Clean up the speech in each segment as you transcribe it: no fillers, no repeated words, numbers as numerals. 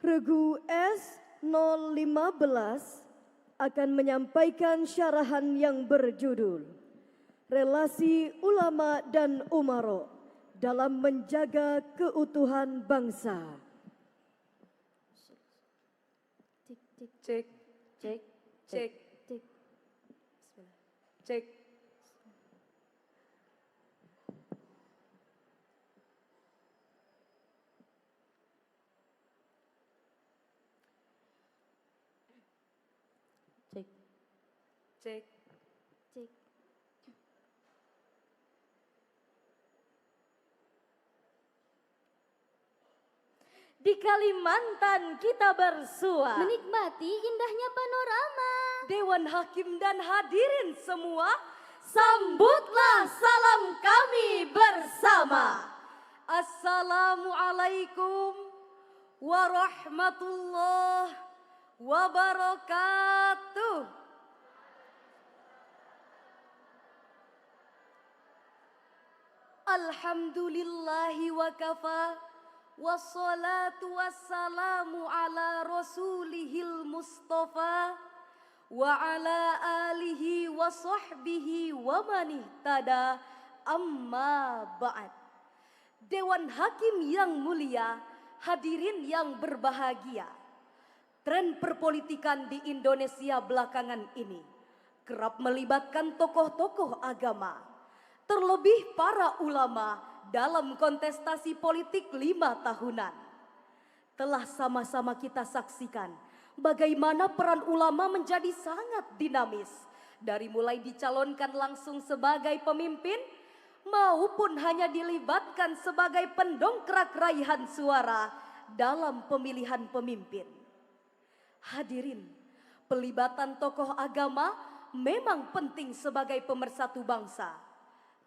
Regu S015 akan menyampaikan syarahan yang berjudul Relasi Ulama dan Umaro dalam menjaga keutuhan bangsa. Cek, cek, cek, cek, cek. Cek, cek. Di Kalimantan kita bersua, menikmati indahnya panorama. Dewan Hakim dan hadirin semua, sambutlah salam kami bersama. Assalamualaikum warahmatullahi wabarakatuh. Alhamdulillahi wa kafa, wassalatu wassalamu ala rasulihil mustafa, wa ala alihi wa sahbihi wa manihtada, amma ba'd. Dewan Hakim yang mulia, hadirin yang berbahagia. Tren perpolitikan di Indonesia belakangan ini kerap melibatkan tokoh-tokoh agama, terlebih para ulama dalam kontestasi politik 5 tahunan. Telah sama-sama kita saksikan bagaimana peran ulama menjadi sangat dinamis, dari mulai dicalonkan langsung sebagai pemimpin maupun hanya dilibatkan sebagai pendongkrak raihan suara dalam pemilihan pemimpin. Hadirin, pelibatan tokoh agama memang penting sebagai pemersatu bangsa.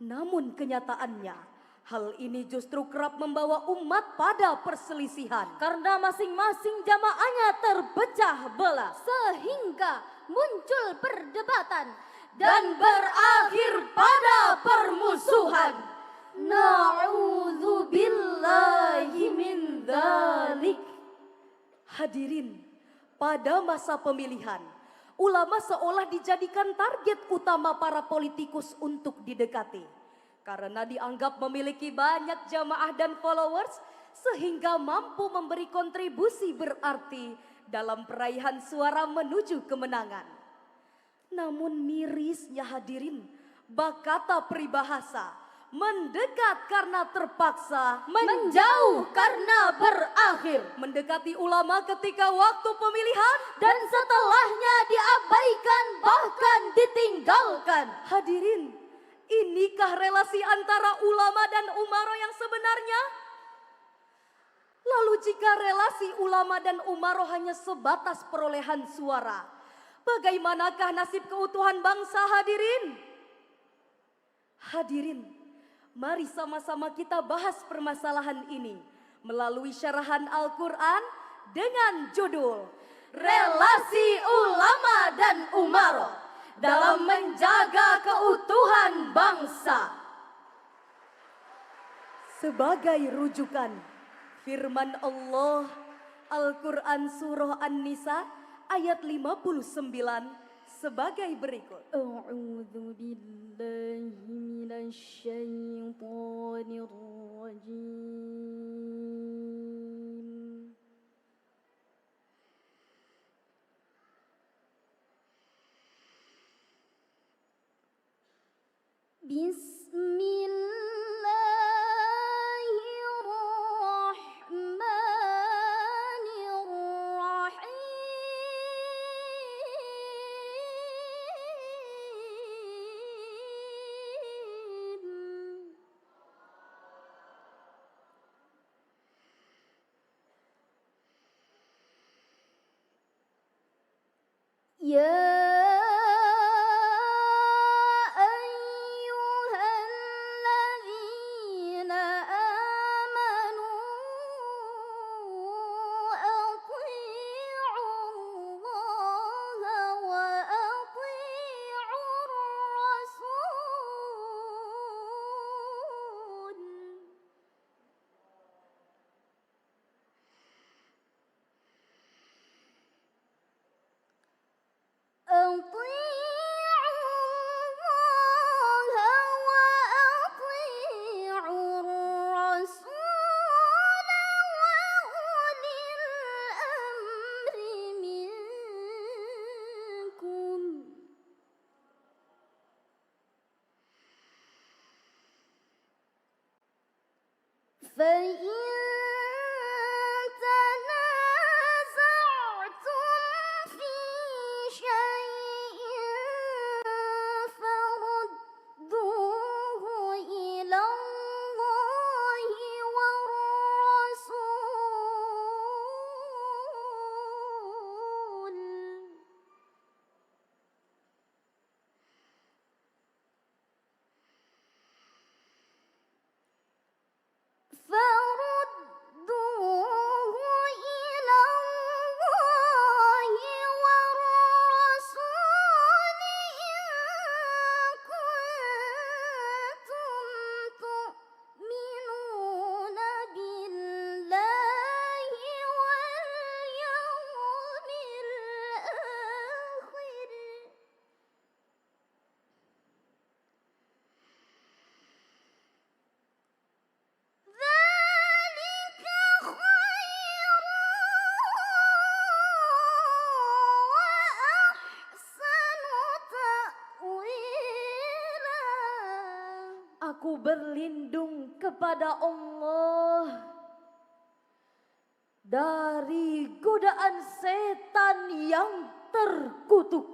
Namun kenyataannya, hal ini justru kerap membawa umat pada perselisihan karena masing-masing jamaahnya terpecah belah, Sehingga muncul perdebatan dan berakhir pada permusuhan. Na'udzubillahi min dzalik. Hadirin, pada masa pemilihan, ulama seolah dijadikan target utama para politikus untuk didekati. Karena dianggap memiliki banyak jamaah dan followers, sehingga mampu memberi kontribusi berarti dalam peraihan suara menuju kemenangan. Namun mirisnya hadirin, bakata peribahasa, mendekat karena terpaksa, menjauh karena berakhir. Mendekati ulama ketika waktu pemilihan dan setelahnya diabaikan bahkan ditinggalkan. Hadirin, inikah relasi antara ulama dan umaro yang sebenarnya? Lalu jika relasi ulama dan umaro hanya sebatas perolehan suara, bagaimanakah nasib keutuhan bangsa hadirin? Hadirin, mari sama-sama kita bahas permasalahan ini melalui syarahan Al-Quran dengan judul Relasi Ulama dan Umaro dalam menjaga keutuhan bangsa. Sebagai rujukan, firman Allah Al-Quran Surah An-Nisa ayat 59 sebagai berikut. A'udzu billahi minasy syaithanir rajim. Ya ayyuhalladzina amanu athi'ullaha wa athi'ur rasul. فإن تنازعتم في شيء فردوه إلى الله والرسول فردوه إلى الله والرسول إن كنتم تؤمنون بالله واليوم الآخر ذلك خير وأحسن تأويلا. Aku berlindung kepada Allah dari godaan setan yang terkutuk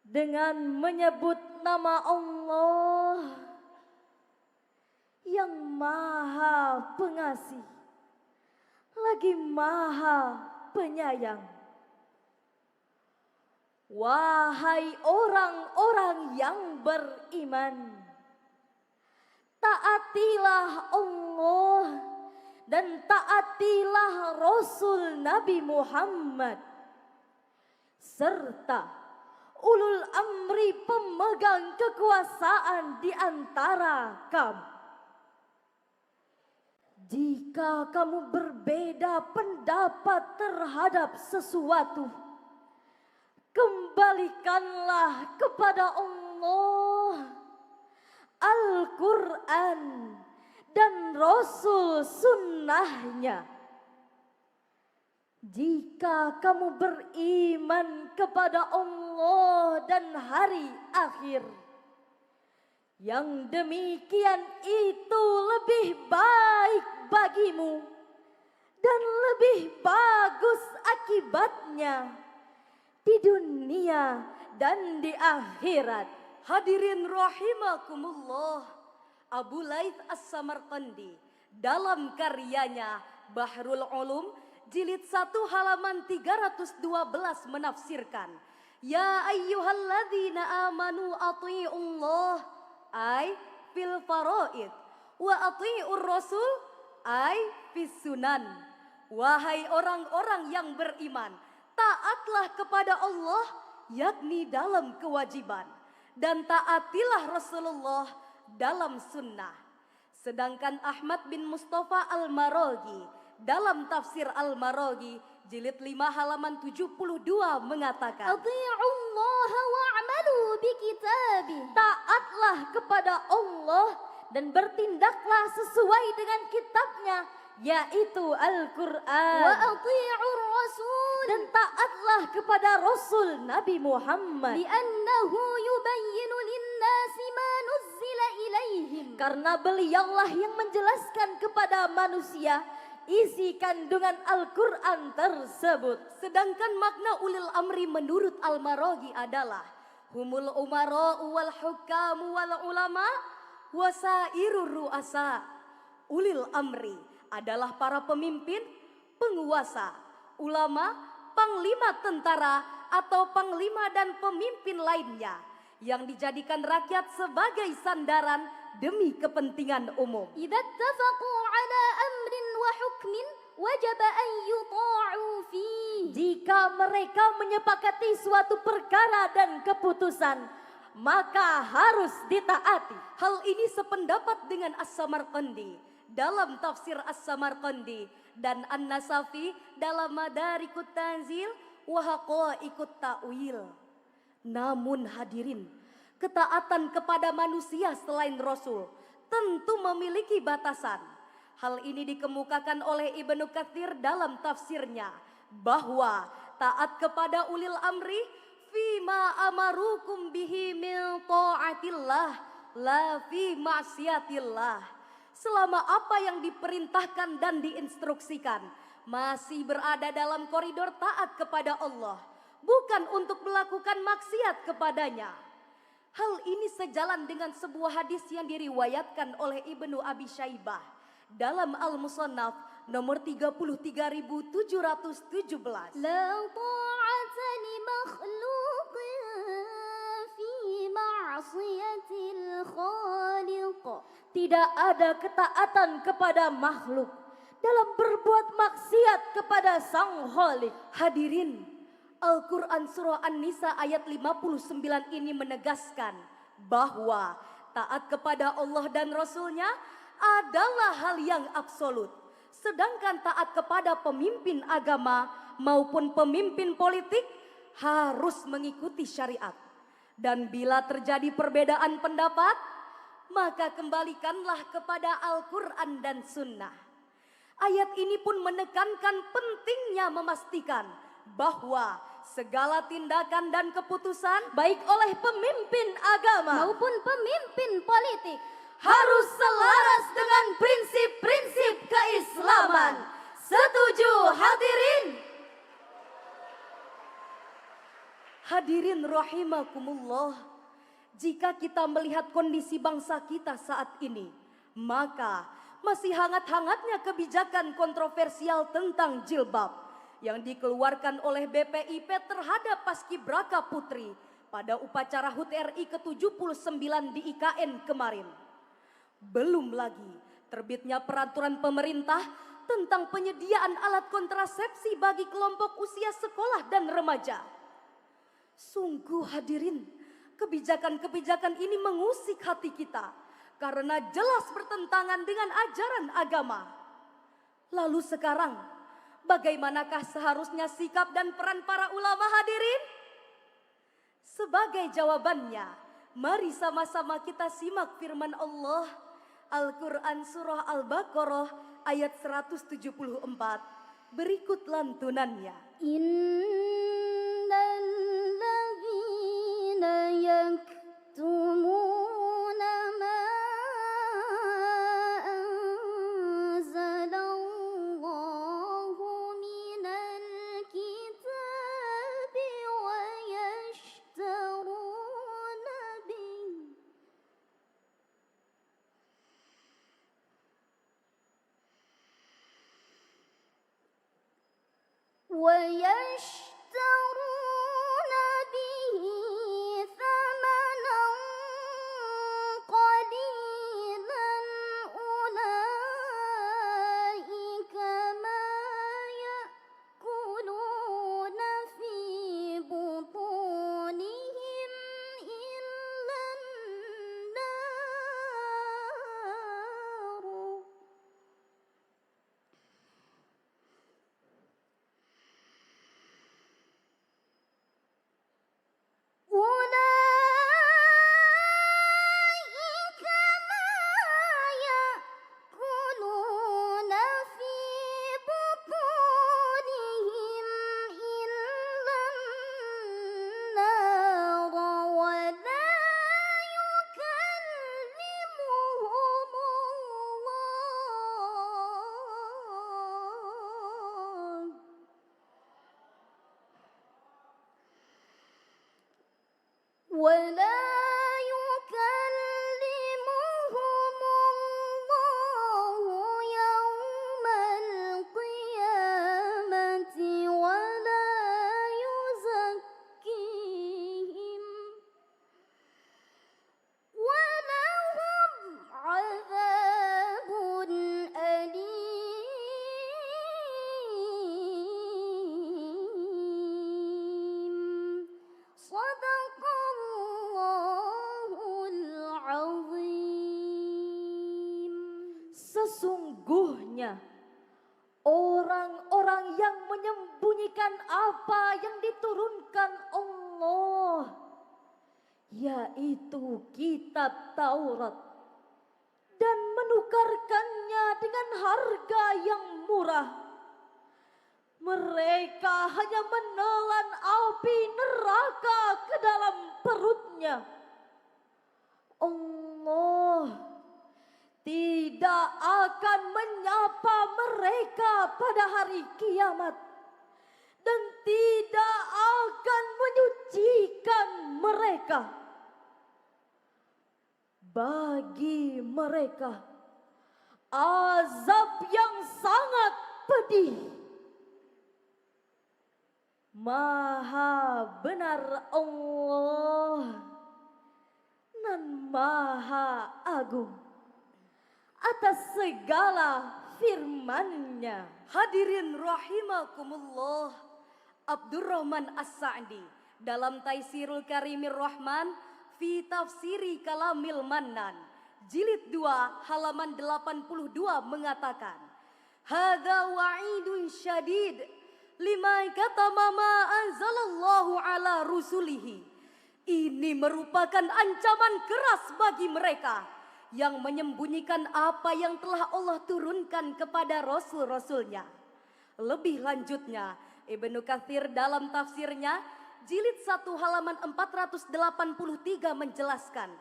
dengan menyebut nama Allah yang Maha Pengasih lagi Maha Penyayang. Wahai orang-orang yang beriman, taatilah Allah dan taatilah Rasul Nabi Muhammad serta ulul amri pemegang kekuasaan di antara kamu. Jika kamu berbeda pendapat terhadap sesuatu, kembalikanlah kepada Allah, Al-Quran dan Rasul sunnahnya. Jika kamu beriman kepada Allah dan hari akhir, yang demikian itu lebih baik bagimu dan lebih bagus akibatnya di dunia dan di akhirat. Hadirin rahimakumullah, Abu Laits As-Samarqandi dalam karyanya Bahrul Ulum jilid 1 halaman 312 menafsirkan, ya ayyuhalladzina amanu athi'ullah ay fil faraid wa athi'ur rasul ay fis sunan. Wahai orang-orang yang beriman, taatlah kepada Allah yakni dalam kewajiban, dan taatilah Rasulullah dalam sunnah. Sedangkan Ahmad bin Mustafa Al-Maraghi dalam tafsir Al-Maraghi jilid 5 halaman 72 mengatakan, Ati'ullaha wa'malu bikitabih. taatlah kepada Allah dan bertindaklah sesuai dengan kitabnya, yaitu Wa Al-Quran. ati'ur rasul. Dan taatlah kepada Rasul Nabi Muhammad, Li'annahu yubayyinu linnasi ma nuzzila ilaihim. karena beliaulah yang menjelaskan kepada manusia isi kandungan Al-Quran tersebut. Sedangkan makna ulil amri menurut Al-Maraghi adalah humul umara'u wal hukamu wal ulama wasairur ru'asa. Ulil amri adalah para pemimpin, penguasa, ulama, panglima tentara atau panglima dan pemimpin lainnya yang dijadikan rakyat sebagai sandaran demi kepentingan umum. Idza ittafaqu ala amrin wa hukmin wajaba an yuta'u fihi. Jika mereka menyepakati suatu perkara dan keputusan, maka harus ditaati. Hal ini sependapat dengan As-Samarqandi dalam tafsir As-Samarqandi dan An-Nasafi dalam Madarikut Tanzil wa Haqa'iqut Ta'wil. Namun hadirin, ketaatan kepada manusia selain Rasul tentu memiliki batasan. Hal ini dikemukakan oleh Ibnu Katsir dalam tafsirnya bahwa taat kepada ulil amri fima amarukum bihi min ta'atillah la fi ma'siyatillah. selama apa yang diperintahkan dan diinstruksikan masih berada dalam koridor taat kepada Allah, bukan untuk melakukan maksiat kepadanya. Hal ini sejalan dengan sebuah hadis yang diriwayatkan oleh Ibnu Abi Syaibah dalam Al-Musannaf nomor 33.717. لا طاعة لمخلوق في معصية الخالق. Tidak ada ketaatan kepada makhluk dalam berbuat maksiat kepada Sang Khalik. Hadirin, Al-Quran Surah An-Nisa ayat 59 ini menegaskan bahwa taat kepada Allah dan Rasul-Nya adalah hal yang absolut. Sedangkan taat kepada pemimpin agama maupun pemimpin politik harus mengikuti syariat. Dan bila terjadi perbedaan pendapat, maka kembalikanlah kepada Al-Quran dan Sunnah. Ayat ini pun menekankan pentingnya memastikan bahwa segala tindakan dan keputusan baik oleh pemimpin agama maupun pemimpin politik harus selaras dengan prinsip-prinsip keislaman. Setuju hadirin? Hadirin rahimakumullah. Jika kita melihat kondisi bangsa kita saat ini, maka masih hangat-hangatnya kebijakan kontroversial tentang jilbab yang dikeluarkan oleh BPIP terhadap Paskibraka Putri pada upacara HUT RI ke-79 di IKN kemarin. Belum lagi terbitnya peraturan pemerintah tentang penyediaan alat kontrasepsi bagi kelompok usia sekolah dan remaja. Sungguh hadirin, kebijakan-kebijakan ini mengusik hati kita karena jelas bertentangan dengan ajaran agama. Lalu sekarang, bagaimanakah seharusnya sikap dan peran para ulama hadirin? Sebagai jawabannya, mari sama-sama kita simak firman Allah, Al-Quran Surah Al-Baqarah ayat 174. Berikut lantunannya. Innalladzina yaktumuna ma anzalallahu minal kitabi wa yashtaruna bihi ويشترون به ثمنا قليلا أولئك ما يأكلون في بطونهم إلا النار أولئك ما يأكلون في بطونهم إلا النار ولا يكلمهم الله ولا يكلمهم الله يوم القيامة ولا يزكيهم ولهم عذاب أليم صدق Allahul Azim. Sesungguhnya orang-orang yang menyembunyikan apa yang diturunkan Allah, yaitu kitab Taurat, dan menukarkannya dengan harga yang murah, mereka hanya menelan api neraka ke dalam perutnya. Allah tidak akan menyapa mereka pada hari kiamat dan tidak akan menyucikan mereka. Bagi mereka azab yang sangat pedih. Maha benar Allah nan Maha Agung atas segala firman-Nya. Hadirin rahimakumullah, Abdurrahman As-Sa'di dalam Taisirul Karimir Rahman fi Tafsiri Kalamil Mannan jilid 2 halaman 82 mengatakan, hadza wa'idun syadid lima katama ma anzalallahu ala rusulihi. Ini merupakan ancaman keras bagi mereka yang menyembunyikan apa yang telah Allah turunkan kepada rasul-rasulnya. Lebih lanjutnya, Ibnu Katsir dalam tafsirnya jilid 1 halaman 483 menjelaskan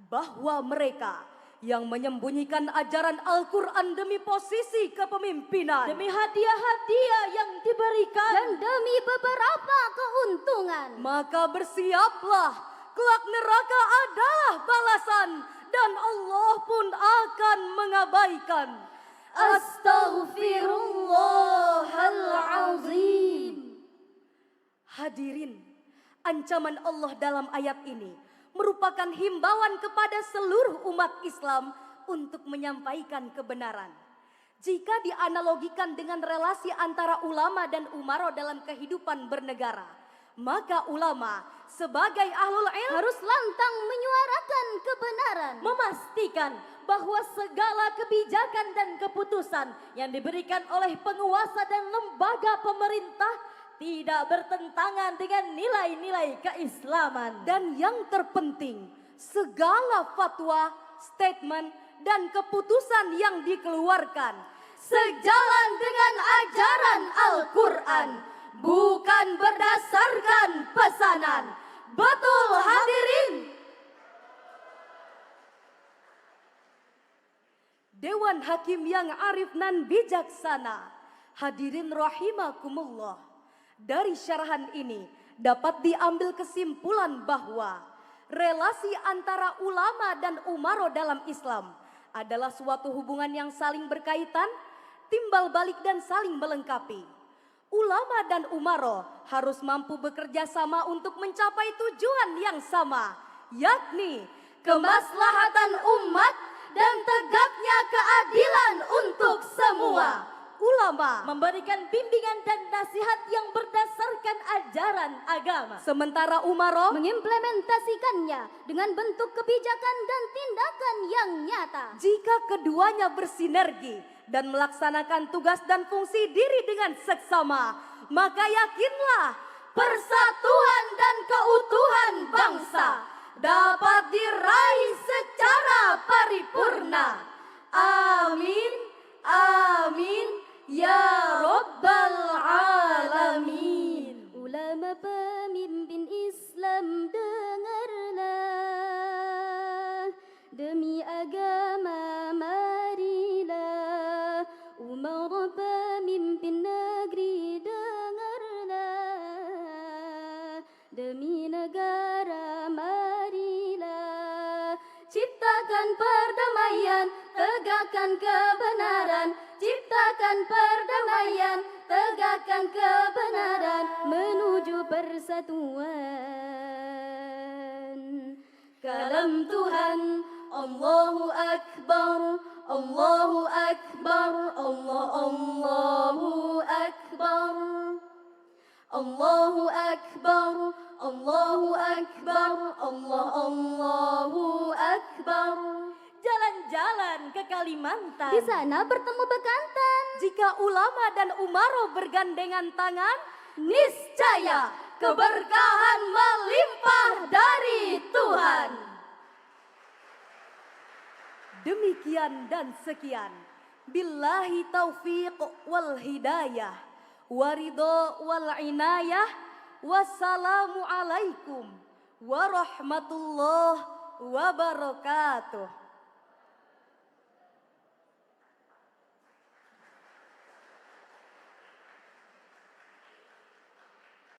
bahwa mereka yang menyembunyikan ajaran Al-Quran demi posisi kepemimpinan, demi hadiah-hadiah yang diberikan, dan demi beberapa keuntungan, maka bersiaplah, kelak neraka adalah balasan dan Allah pun akan mengabaikan. Astaghfirullahalazim. Hadirin, ancaman Allah dalam ayat ini merupakan himbauan kepada seluruh umat Islam untuk menyampaikan kebenaran. Jika dianalogikan dengan relasi antara ulama dan umaro dalam kehidupan bernegara, maka ulama sebagai ahlul ilm harus lantang menyuarakan kebenaran, memastikan bahwa segala kebijakan dan keputusan yang diberikan oleh penguasa dan lembaga pemerintah tidak bertentangan dengan nilai-nilai keislaman. Dan yang terpenting, segala fatwa, statement, dan keputusan yang dikeluarkan sejalan dengan ajaran Al-Quran, bukan berdasarkan pesanan. Betul hadirin? Dewan Hakim yang arif nan bijaksana, hadirin rahimakumullah. Dari syarahan ini dapat diambil kesimpulan bahwa relasi antara ulama dan umaro dalam Islam adalah suatu hubungan yang saling berkaitan, timbal balik dan saling melengkapi. Ulama dan umaro harus mampu bekerja sama untuk mencapai tujuan yang sama, yakni kemaslahatan umat dan tegaknya keadilan untuk semua. Ulama memberikan bimbingan dan nasihat yang berdasarkan ajaran agama, sementara umaro mengimplementasikannya dengan bentuk kebijakan dan tindakan yang nyata. Jika keduanya bersinergi dan melaksanakan tugas dan fungsi diri dengan seksama, maka yakinlah persatuan dan keutuhan bangsa dapat diraih secara paripurna. Amin, amin. Ya Rabbal Alamin. Ulama pemimpin Islam, dengarlah, demi agama marilah. Umara pemimpin negeri, dengarlah, demi negara marilah. Ciptakan perdamaian, tegakkan kebenaran. Ciptakan perdamaian, tegakkan kebenaran, menuju persatuan. Kalam Tuhan, Allahu Akbar, Allahu Akbar, Allahu Akbar, Allahu Akbar, Allahu Akbar, Allahu Akbar. Jalan-jalan ke Kalimantan, Di sana bertemu bekantan. jika ulama dan umaro bergandengan tangan, niscaya keberkahan melimpah dari Tuhan. Demikian dan sekian. Billahi taufiq wal hidayah, waridho wal inayah. Wassalamualaikum warahmatullahi wabarakatuh.